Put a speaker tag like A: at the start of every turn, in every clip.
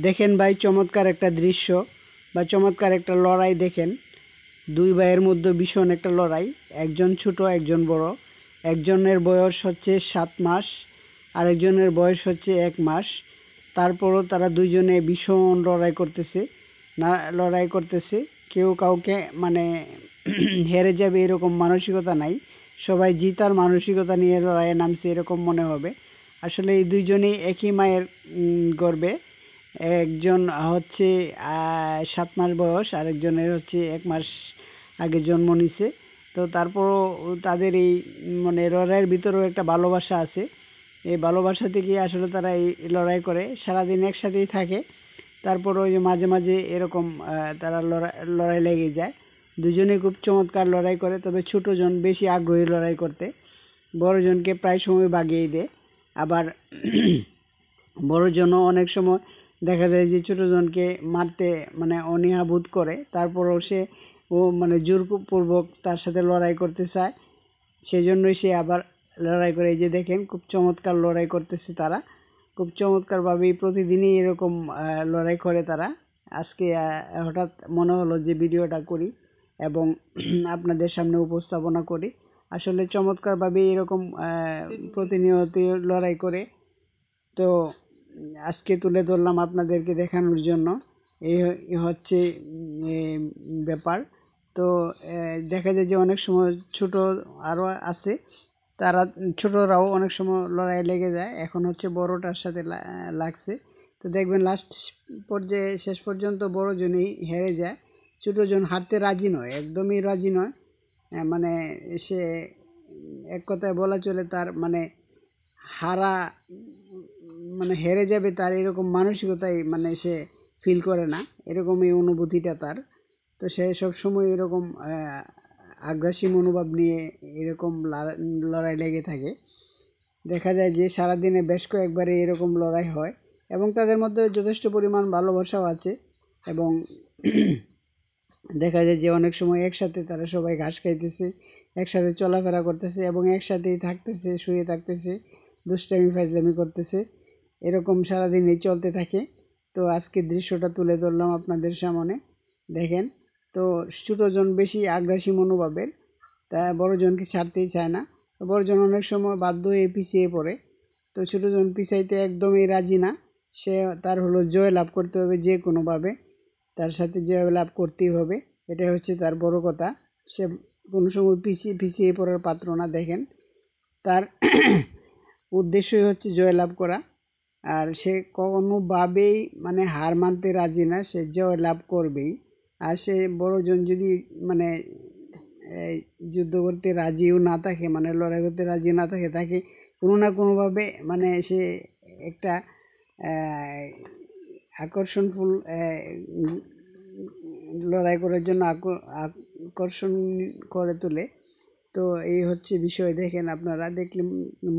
A: দেখেন ভাই, চমৎকার একটা দৃশ্য বা চমৎকার একটা লড়াই। দেখেন দুই ভাইয়ের মধ্যে ভীষণ একটা লড়াই। একজন ছোট, একজন বড়। একজনের বয়স হচ্ছে 7 মাস, আরেকজনের বয়স হচ্ছে 1 মাস। তারপরও তারা দুইজনে ভীষণ লড়াই করতেছে। কেউ কাউকে মানে হেরে যাবে এরকম মানসিকতা নাই, সবাই জিতার মানসিকতা নিয়ে লড়াইয়ে নামছে এরকম মনে হবে। আসলে এই দুইজনেই একই মায়ের গর্ভে। একজন হচ্ছে 7 মাস বয়স, আরেকজনের হচ্ছে 1 মাস আগে জন্ম নিছে। তো তারপরও তাদের এই মানে লড়াইয়ের ভিতরেও একটা ভালোবাসা আছে। এই ভালোবাসা থেকে আসলে তারা এই লড়াই করে, সারাদিন একসাথেই থাকে। তারপর ওই যে মাঝে মাঝে এরকম তারা লড়াই লেগে যায়। দুজনেই খুব চমৎকার লড়াই করে, তবে ছোটোজন বেশি আগ্রহী লড়াই করতে, বড়জনকে প্রায় সময় বাগিয়ে দেয়। আবার বড়জনও অনেক সময় দেখা যায় যে ছোটোজনকে মারতে মানে অনীহা বোধ করে, তারপরও ও মানে জোরপূর্বক তার সাথে লড়াই করতে চায়, সেজন্যই সে আবার লড়াই করে। এই যে দেখেন খুব চমৎকার লড়াই করতেছে তারা, খুব চমৎকারভাবেই প্রতিদিনই এরকম লড়াই করে তারা। আজকে হঠাৎ মনে হলো যে ভিডিওটা করি এবং আপনাদের সামনে উপস্থাপনা করি। আসলে চমৎকারভাবে এরকম প্রতিনিয়ত লড়াই করে, তো আজকে তুলে ধরলাম আপনাদেরকে দেখানোর জন্য। এই হচ্ছে ব্যাপার। তো দেখা যায় যে অনেক সময় ছোট আরও আছে, তারা ছোটরাও অনেক সময় লড়াই লেগে যায়। এখন হচ্ছে বড়টার সাথে লাগছে, তো দেখবেন লাস্ট পর্যায়ে শেষ পর্যন্ত বড়জনই হেরে যায়। ছোটজন হারতে রাজি নয়, একদমই রাজি নয়। মানে সে এক কথায় বলা চলে তার মানে হারা মানে হেরে যাবে তার এরকম মানসিকতাই মানে সে ফিল করে না, এরকমই অনুভূতিটা তার। তো সে সবসময় এরকম আগ্রাসী মনোভাব নিয়ে এরকম লড়াই লেগে থাকে। দেখা যায় যে সারাদিনে বেশ কয়েকবারে এরকম লড়াই হয় এবং তাদের মধ্যে যথেষ্ট পরিমাণ ভালোবাসাও আছে। এবং দেখা যায় যে অনেক সময় একসাথে তারা সবাই ঘাস খাইতেছে, একসাথে চলাফেরা করতেছে এবং একসাথেই থাকতেছে, শুয়ে থাকতেছে, দুষ্টামি ফাজলামি করতেছে, এরকম সারাদিনই চলতে থাকে। তো আজকের দৃশ্যটা তুলে ধরলাম আপনাদের সামনে। দেখেন, তো ছোটোজন বেশি আগ্রাসী মনোভাবের, তা বড়জনকে ছাড়তেই চায় না। বড়জন অনেক সময় বাধ্য হয়ে পিছিয়ে পড়ে, তো ছোটোজন পিছাইতে একদমই রাজি না। তার হলো জয় লাভ করতে হবে যে কোনোভাবে, তার সাথে জয় লাভ করতেই হবে, এটাই হচ্ছে তার বড় কথা। সে কোনো সময় পিছিয়ে পড়ার পাত্র না। দেখেন তার উদ্দেশ্যই হচ্ছে জয় লাভ করা, আর সে কোনোভাবেই মানে হার মানতে রাজি না, সে জয় লাভ করবেই। আর সে বড়জন যদি মানে যুদ্ধ করতে রাজিও না থাকে, মানে লড়াই করতে রাজি না থাকে, তাকে কোনো না কোনোভাবে মানে সে একটা আকর্ষণফুল লড়াই করার জন্য আকর্ষণ করে তোলে। তো এই হচ্ছে বিষয়। দেখেন, আপনারা দেখলে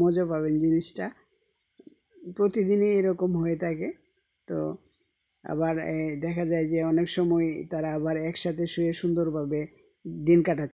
A: মজা পাবেন জিনিসটা, প্রতিদিনই এরকম হয়ে থাকে। তো আবার দেখা যায় যে অনেক সময় তারা আবার একসাথে শুয়ে সুন্দরভাবে দিন কাটাচ্ছে।